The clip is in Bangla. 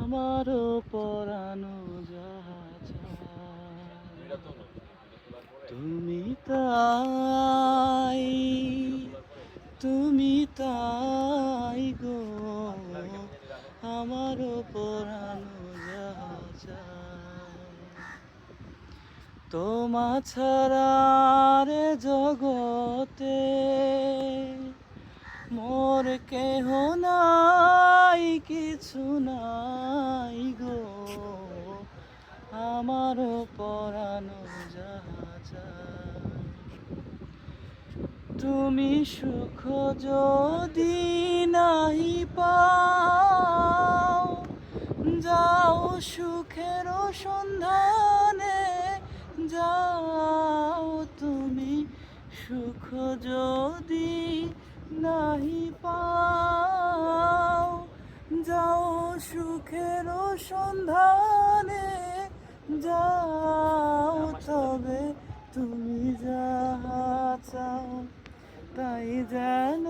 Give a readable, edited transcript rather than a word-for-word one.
আমারও পরানো যাহা চায়, তুমি তাই, তুমি তাই গো, আমারও পরানো যাহা চায়। তোমা ছাড়া রে জগতে মোর কেহ নাই, কিছু নাই গো, আমার পরানো যাহা চায়। তুমি সুখ যদি নাহি পাও, যাও সুখের সন্ধানে, যাও তুমি সুখ যদি নাহি পাও, যাও সুখের সন্ধানে, যাও তবে তুমি যাহা চাও তাই যেন